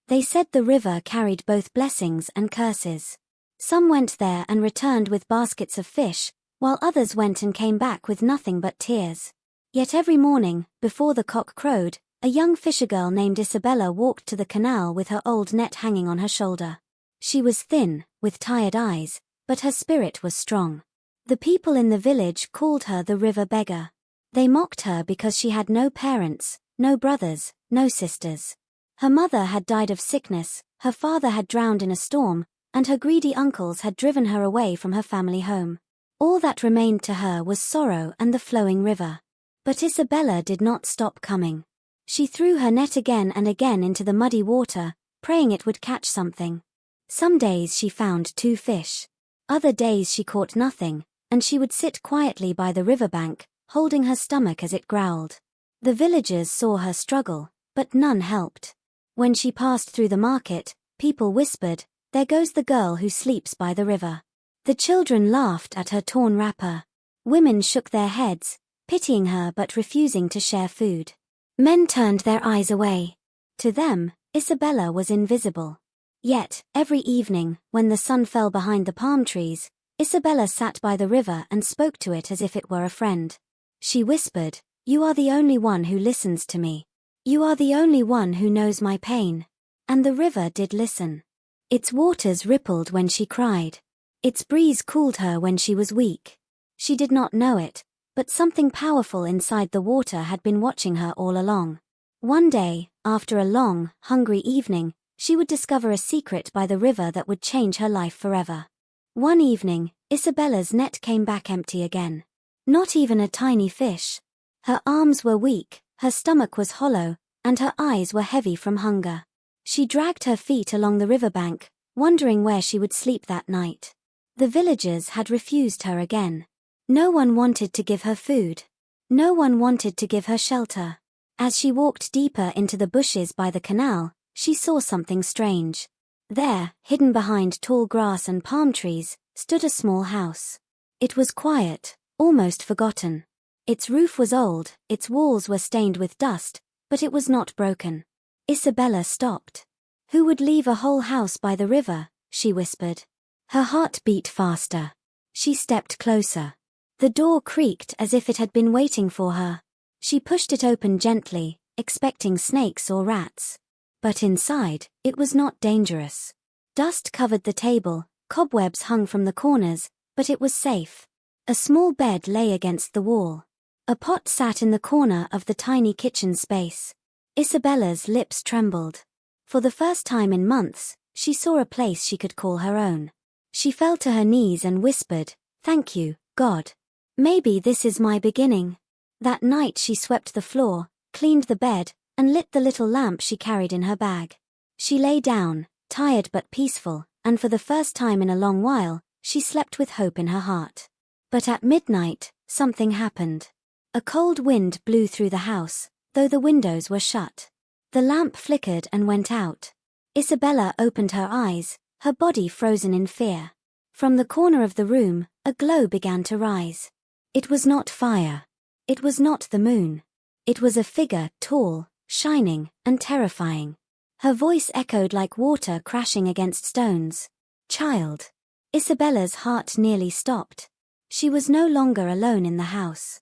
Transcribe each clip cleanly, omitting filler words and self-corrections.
They said the river carried both blessings and curses. Some went there and returned with baskets of fish, while others went and came back with nothing but tears. Yet every morning, before the cock crowed, a young fishergirl named Isabella walked to the canal with her old net hanging on her shoulder. She was thin, with tired eyes, but her spirit was strong. The people in the village called her the river beggar. They mocked her because she had no parents, no brothers, no sisters. Her mother had died of sickness, her father had drowned in a storm, and her greedy uncles had driven her away from her family home. All that remained to her was sorrow and the flowing river. But Isabella did not stop coming. She threw her net again and again into the muddy water, praying it would catch something. Some days she found 2 fish. Other days she caught nothing, and she would sit quietly by the riverbank, holding her stomach as it growled. The villagers saw her struggle, but none helped. When she passed through the market, people whispered, "There goes the girl who sleeps by the river." The children laughed at her torn wrapper. Women shook their heads, pitying her but refusing to share food. Men turned their eyes away. To them, Isabella was invisible. Yet, every evening, when the sun fell behind the palm trees, Isabella sat by the river and spoke to it as if it were a friend. She whispered, "You are the only one who listens to me. You are the only one who knows my pain." And the river did listen. Its waters rippled when she cried. Its breeze cooled her when she was weak. She did not know it, but something powerful inside the water had been watching her all along. One day, after a long, hungry evening, she would discover a secret by the river that would change her life forever. One evening, Isabella's net came back empty again. Not even a tiny fish. Her arms were weak, her stomach was hollow, and her eyes were heavy from hunger. She dragged her feet along the riverbank, wondering where she would sleep that night. The villagers had refused her again. No one wanted to give her food. No one wanted to give her shelter. As she walked deeper into the bushes by the canal, she saw something strange. There, hidden behind tall grass and palm trees, stood a small house. It was quiet, almost forgotten. Its roof was old, its walls were stained with dust, but it was not broken. Isabella stopped. "Who would leave a whole house by the river?" she whispered. Her heart beat faster. She stepped closer. The door creaked as if it had been waiting for her. She pushed it open gently, expecting snakes or rats. But inside, it was not dangerous. Dust covered the table, cobwebs hung from the corners, but it was safe. A small bed lay against the wall. A pot sat in the corner of the tiny kitchen space. Isabella's lips trembled. For the first time in months, she saw a place she could call her own. She fell to her knees and whispered, "Thank you, God. Maybe this is my beginning." That night she swept the floor, cleaned the bed, and lit the little lamp she carried in her bag. She lay down, tired but peaceful, and for the first time in a long while, she slept with hope in her heart. But at midnight, something happened. A cold wind blew through the house, though the windows were shut. The lamp flickered and went out. Isabella opened her eyes, her body frozen in fear. From the corner of the room, a glow began to rise. It was not fire. It was not the moon. It was a figure, tall, shining, and terrifying. Her voice echoed like water crashing against stones. "Child." Isabella's heart nearly stopped. She was no longer alone in the house.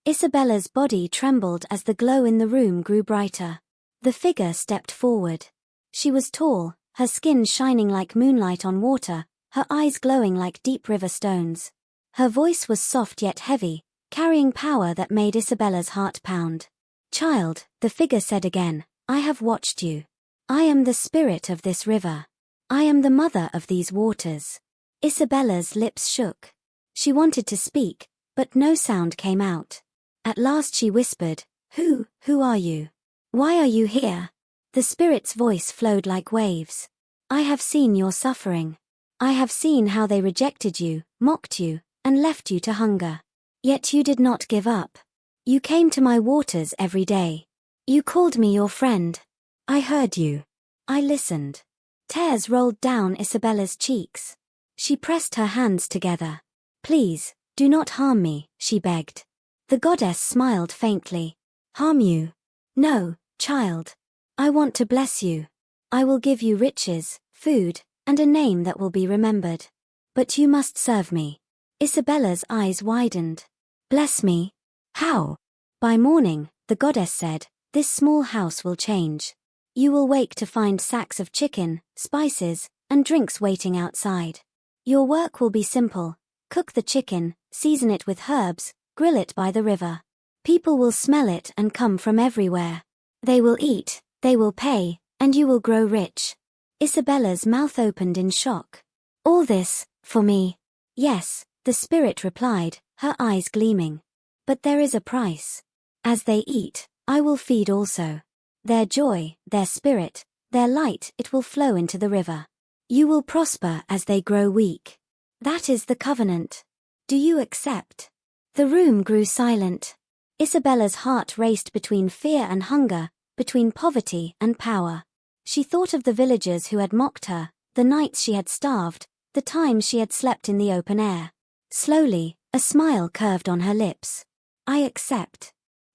Isabella's body trembled as the glow in the room grew brighter. The figure stepped forward. She was tall, her skin shining like moonlight on water, her eyes glowing like deep river stones. Her voice was soft yet heavy, carrying power that made Isabella's heart pound. "Child," the figure said again, "I have watched you. I am the spirit of this river. I am the mother of these waters." Isabella's lips shook. She wanted to speak, but no sound came out. At last she whispered, Who are you? Why are you here?" The spirit's voice flowed like waves. "I have seen your suffering. I have seen how they rejected you, mocked you, and left you to hunger. Yet you did not give up. You came to my waters every day. You called me your friend. I heard you. I listened." Tears rolled down Isabella's cheeks. She pressed her hands together. "Please, do not harm me," she begged. The goddess smiled faintly. "Harm you? No, child. I want to bless you. I will give you riches, food, and a name that will be remembered. But you must serve me. Isabella's eyes widened. Bless me. How? By morning, the goddess said, this small house will change. You will wake to find sacks of chicken, spices, and drinks waiting outside. Your work will be simple. Cook the chicken, season it with herbs, grill it by the river. People will smell it and come from everywhere. They will eat, they will pay, and you will grow rich. Isabella's mouth opened in shock. All this, for me? Yes, the spirit replied, her eyes gleaming. But there is a price. As they eat, I will feed also. Their joy, their spirit, their light, it will flow into the river. You will prosper as they grow weak. That is the covenant. Do you accept? The room grew silent. Isabella's heart raced between fear and hunger, between poverty and power. She thought of the villagers who had mocked her, the nights she had starved, the times she had slept in the open air. Slowly, a smile curved on her lips. I accept.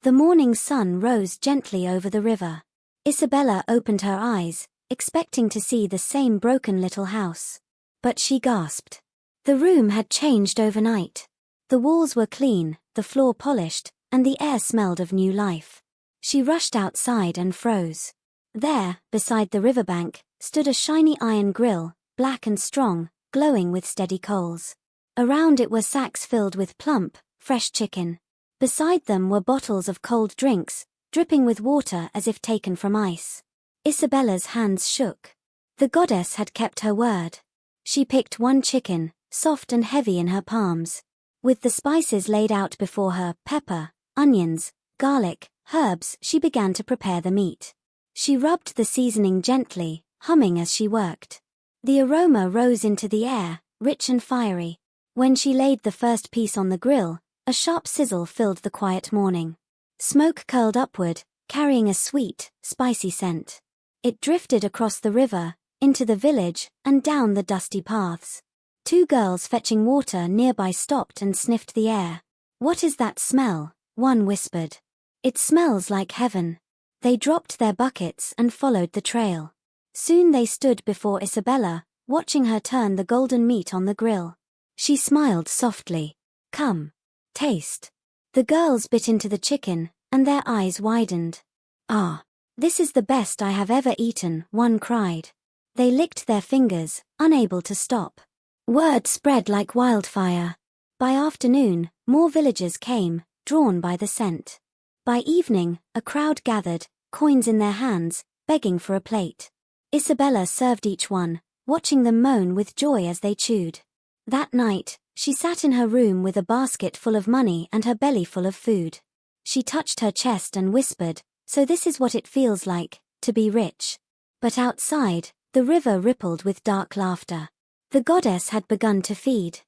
The morning sun rose gently over the river. Isabella opened her eyes, expecting to see the same broken little house. But she gasped. The room had changed overnight. The walls were clean, the floor polished, and the air smelled of new life. She rushed outside and froze. There, beside the riverbank, stood a shiny iron grill, black and strong, glowing with steady coals. Around it were sacks filled with plump, fresh chicken. Beside them were bottles of cold drinks, dripping with water as if taken from ice. Isabella's hands shook. The goddess had kept her word. She picked one chicken, soft and heavy in her palms. With the spices laid out before her, pepper, onions, garlic, herbs, she began to prepare the meat. She rubbed the seasoning gently, humming as she worked. The aroma rose into the air, rich and fiery. When she laid the first piece on the grill, a sharp sizzle filled the quiet morning. Smoke curled upward, carrying a sweet, spicy scent. It drifted across the river, into the village, and down the dusty paths. Two girls fetching water nearby stopped and sniffed the air. What is that smell? One whispered. It smells like heaven. They dropped their buckets and followed the trail. Soon they stood before Isabella, watching her turn the golden meat on the grill. She smiled softly. Come. Taste. The girls bit into the chicken, and their eyes widened. Ah, this is the best I have ever eaten, one cried. They licked their fingers, unable to stop. Word spread like wildfire. By afternoon, more villagers came, drawn by the scent. By evening, a crowd gathered, coins in their hands, begging for a plate. Isabella served each one, watching them moan with joy as they chewed. That night, she sat in her room with a basket full of money and her belly full of food. She touched her chest and whispered, so this is what it feels like, to be rich. But outside, the river rippled with dark laughter. The goddess had begun to feed.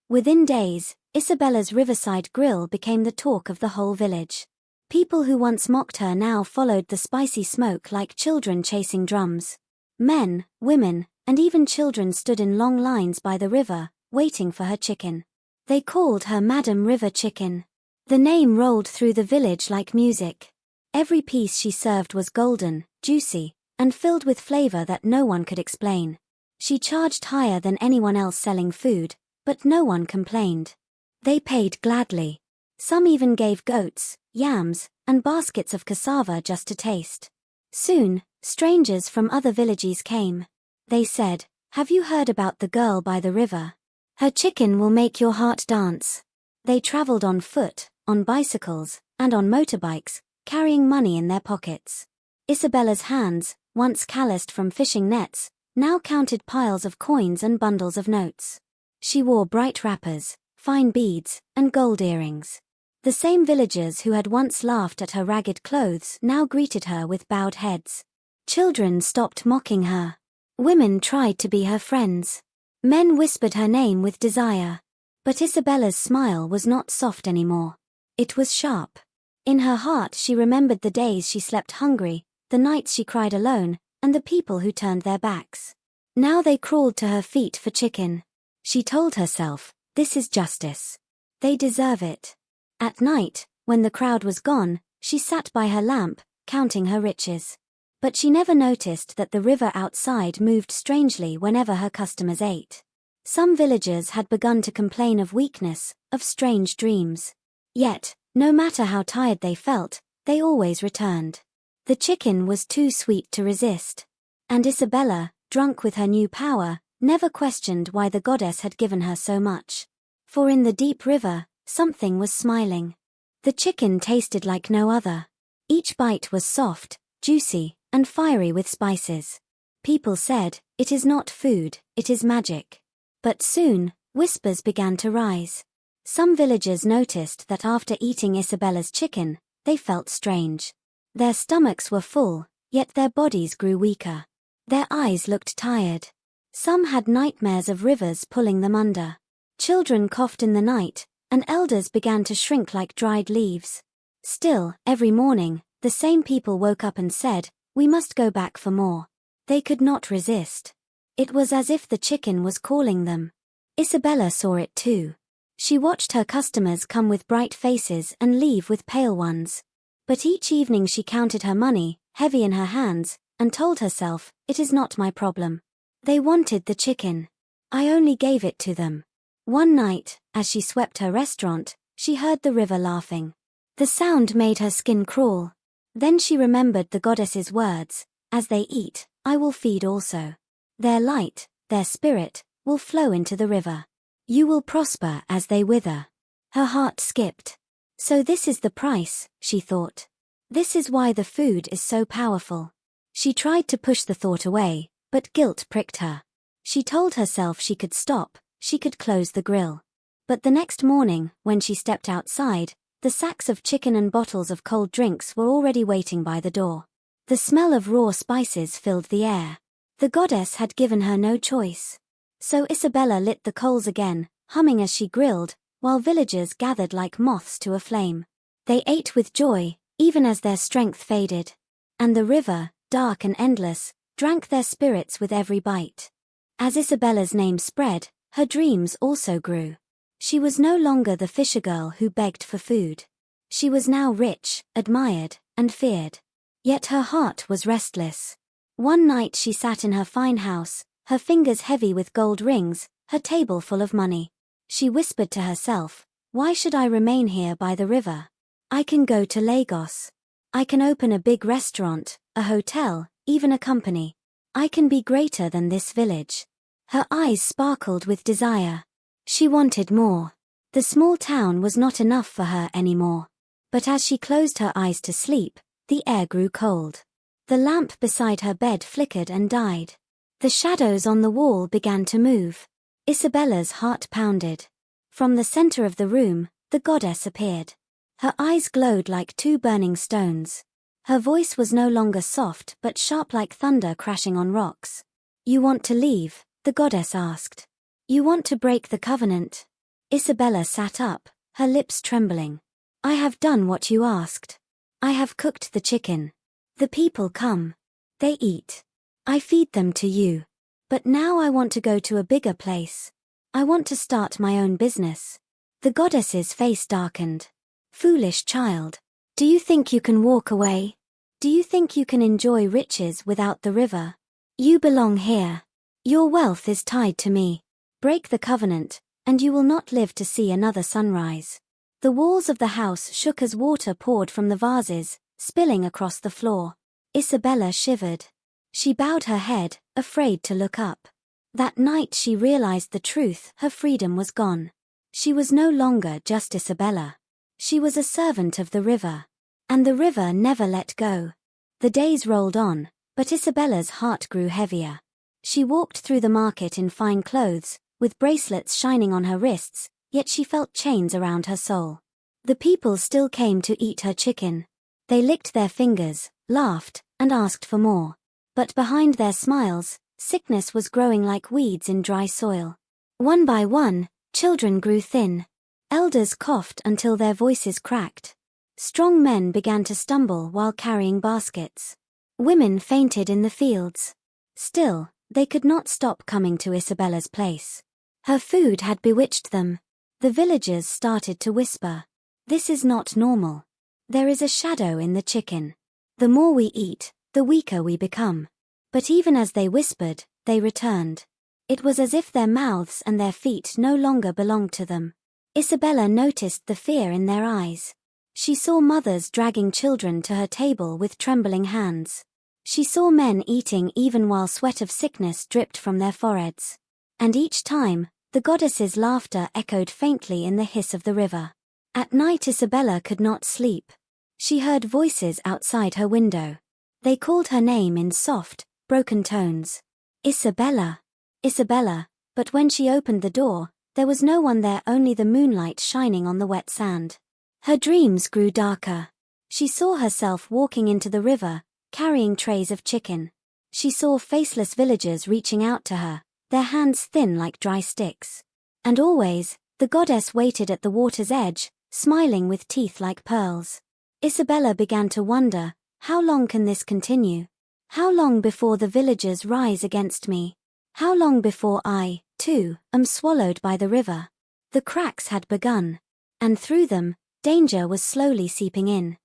Within days, Isabella's riverside grill became the talk of the whole village. People who once mocked her now followed the spicy smoke like children chasing drums. Men, women, and even children stood in long lines by the river, waiting for her chicken. They called her Madam River Chicken. The name rolled through the village like music. Every piece she served was golden, juicy, and filled with flavor that no one could explain. She charged higher than anyone else selling food, but no one complained. They paid gladly. Some even gave goats, yams, and baskets of cassava just to taste. Soon, strangers from other villages came. They said, "Have you heard about the girl by the river? Her chicken will make your heart dance." They traveled on foot, on bicycles, and on motorbikes, carrying money in their pockets. Isabella's hands, once calloused from fishing nets, now counted piles of coins and bundles of notes. She wore bright wrappers, fine beads, and gold earrings. The same villagers who had once laughed at her ragged clothes now greeted her with bowed heads. Children stopped mocking her. Women tried to be her friends. Men whispered her name with desire. But Isabella's smile was not soft anymore. It was sharp. In her heart she remembered the days she slept hungry, the nights she cried alone, and the people who turned their backs. Now they crawled to her feet for chicken. She told herself, this is justice. They deserve it. At night, when the crowd was gone, she sat by her lamp, counting her riches. But she never noticed that the river outside moved strangely whenever her customers ate. Some villagers had begun to complain of weakness, of strange dreams. Yet, no matter how tired they felt, they always returned. The chicken was too sweet to resist. And Isabella, drunk with her new power, never questioned why the goddess had given her so much. For in the deep river, something was smiling. The chicken tasted like no other. Each bite was soft, juicy, and fiery with spices. People said, "It is not food, it is magic." But soon, whispers began to rise. Some villagers noticed that after eating Isabella's chicken, they felt strange. Their stomachs were full, yet their bodies grew weaker. Their eyes looked tired. Some had nightmares of rivers pulling them under. Children coughed in the night, and elders began to shrink like dried leaves. Still, every morning, the same people woke up and said, "We must go back for more." They could not resist. It was as if the chicken was calling them. Isabella saw it too. She watched her customers come with bright faces and leave with pale ones. But each evening she counted her money, heavy in her hands, and told herself, "It is not my problem. They wanted the chicken. I only gave it to them." One night, as she swept her restaurant, she heard the river laughing. The sound made her skin crawl. Then she remembered the goddess's words, "As they eat, I will feed also. Their light, their spirit, will flow into the river. You will prosper as they wither." Her heart skipped. So this is the price, she thought. This is why the food is so powerful. She tried to push the thought away, but guilt pricked her. She told herself she could stop, she could close the grill. But the next morning, when she stepped outside, the sacks of chicken and bottles of cold drinks were already waiting by the door. The smell of raw spices filled the air. The goddess had given her no choice. So Isabella lit the coals again, humming as she grilled, while villagers gathered like moths to a flame. They ate with joy, even as their strength faded. And the river, dark and endless, drank their spirits with every bite. As Isabella's name spread, her dreams also grew. She was no longer the fisher girl who begged for food. She was now rich, admired, and feared. Yet her heart was restless. One night she sat in her fine house, her fingers heavy with gold rings, her table full of money. She whispered to herself, "Why should I remain here by the river? I can go to Lagos. I can open a big restaurant, a hotel, even a company. I can be greater than this village." Her eyes sparkled with desire. She wanted more. The small town was not enough for her anymore. But as she closed her eyes to sleep, the air grew cold. The lamp beside her bed flickered and died. The shadows on the wall began to move. Isabella's heart pounded. From the center of the room, the goddess appeared. Her eyes glowed like two burning stones. Her voice was no longer soft but sharp like thunder crashing on rocks. "You want to leave?" the goddess asked. "You want to break the covenant?" Isabella sat up, her lips trembling. "I have done what you asked. I have cooked the chicken. The people come. They eat. I feed them to you. But now I want to go to a bigger place. I want to start my own business." The goddess's face darkened. "Foolish child. Do you think you can walk away? Do you think you can enjoy riches without the river? You belong here. Your wealth is tied to me. Break the covenant, and you will not live to see another sunrise." The walls of the house shook as water poured from the vases, spilling across the floor. Isabella shivered. She bowed her head, afraid to look up. That night she realized the truth, her freedom was gone. She was no longer just Isabella. She was a servant of the river. And the river never let go. The days rolled on, but Isabella's heart grew heavier. She walked through the market in fine clothes, with bracelets shining on her wrists, yet she felt chains around her soul. The people still came to eat her chicken. They licked their fingers, laughed, and asked for more. But behind their smiles, sickness was growing like weeds in dry soil. One by one, children grew thin. Elders coughed until their voices cracked. Strong men began to stumble while carrying baskets. Women fainted in the fields. Still, they could not stop coming to Isabella's place. Her food had bewitched them. The villagers started to whisper, "This is not normal. There is a shadow in the chicken. The more we eat, the weaker we become. But even as they whispered, they returned. It was as if their mouths and their feet no longer belonged to them. Isabella noticed the fear in their eyes. She saw mothers dragging children to her table with trembling hands. She saw men eating even while sweat of sickness dripped from their foreheads. And each time, the goddess's laughter echoed faintly in the hiss of the river. At night Isabella could not sleep. She heard voices outside her window. They called her name in soft, broken tones. Isabella, Isabella, but when she opened the door, there was no one there, only the moonlight shining on the wet sand. Her dreams grew darker. She saw herself walking into the river, carrying trays of chicken. She saw faceless villagers reaching out to her, their hands thin like dry sticks. And always, the goddess waited at the water's edge, smiling with teeth like pearls. Isabella began to wonder, how long can this continue? How long before the villagers rise against me? How long before I, too, am swallowed by the river? The cracks had begun. And through them, danger was slowly seeping in.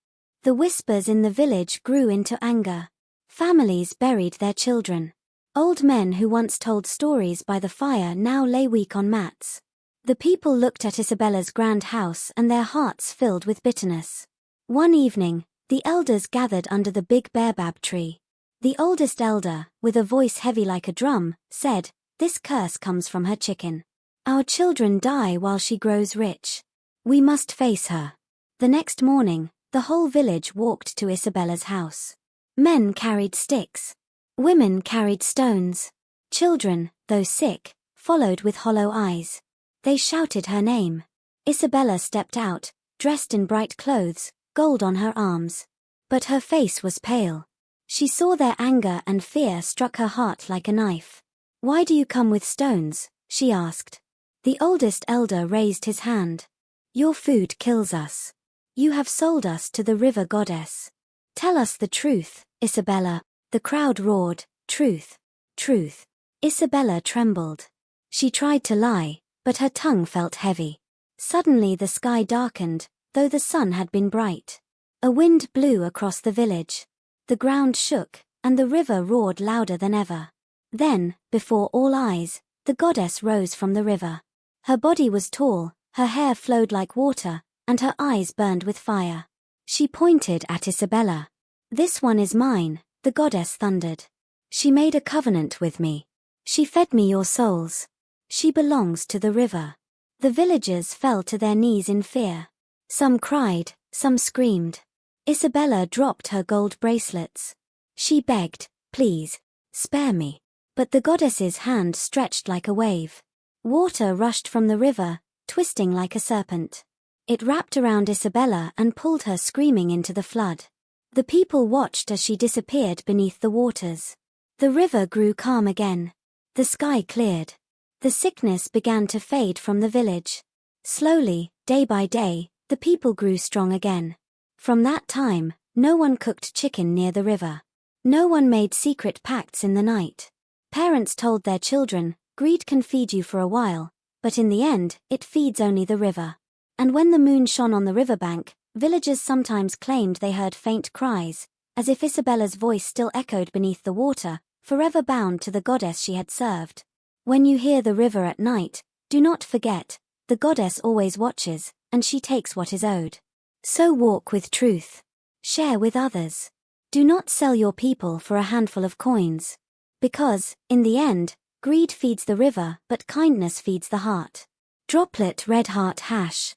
The whispers in the village grew into anger. Families buried their children. Old men who once told stories by the fire now lay weak on mats. The people looked at Isabella's grand house and their hearts filled with bitterness. One evening, the elders gathered under the big baobab tree. The oldest elder, with a voice heavy like a drum, said, "This curse comes from her chicken. Our children die while she grows rich. We must face her." The next morning, the whole village walked to Isabella's house. Men carried sticks. Women carried stones. Children, though sick, followed with hollow eyes. They shouted her name. Isabella stepped out, dressed in bright clothes, gold on her arms. But her face was pale. She saw their anger and fear struck her heart like a knife. "Why do you come with stones?" she asked. The oldest elder raised his hand. "Your food kills us. You have sold us to the river goddess. Tell us the truth, Isabella." The crowd roared, "Truth, truth." Isabella trembled. She tried to lie, but her tongue felt heavy. Suddenly the sky darkened, though the sun had been bright. A wind blew across the village. The ground shook, and the river roared louder than ever. Then, before all eyes, the goddess rose from the river. Her body was tall, her hair flowed like water, and her eyes burned with fire. She pointed at Isabella. "This one is mine," the goddess thundered. "She made a covenant with me. She fed me your souls. She belongs to the river." The villagers fell to their knees in fear. Some cried, some screamed. Isabella dropped her gold bracelets. She begged, "Please, spare me." But the goddess's hand stretched like a wave. Water rushed from the river, twisting like a serpent. It wrapped around Isabella and pulled her screaming into the flood. The people watched as she disappeared beneath the waters. The river grew calm again. The sky cleared. The sickness began to fade from the village. Slowly, day by day, the people grew strong again. From that time, no one cooked chicken near the river. No one made secret pacts in the night. Parents told their children, "Greed can feed you for a while, but in the end, it feeds only the river." And when the moon shone on the riverbank, villagers sometimes claimed they heard faint cries, as if Isabella's voice still echoed beneath the water, forever bound to the goddess she had served. When you hear the river at night, do not forget, the goddess always watches, and she takes what is owed. So walk with truth. Share with others. Do not sell your people for a handful of coins. Because, in the end, greed feeds the river but kindness feeds the heart. Droplet Red Heart Hash.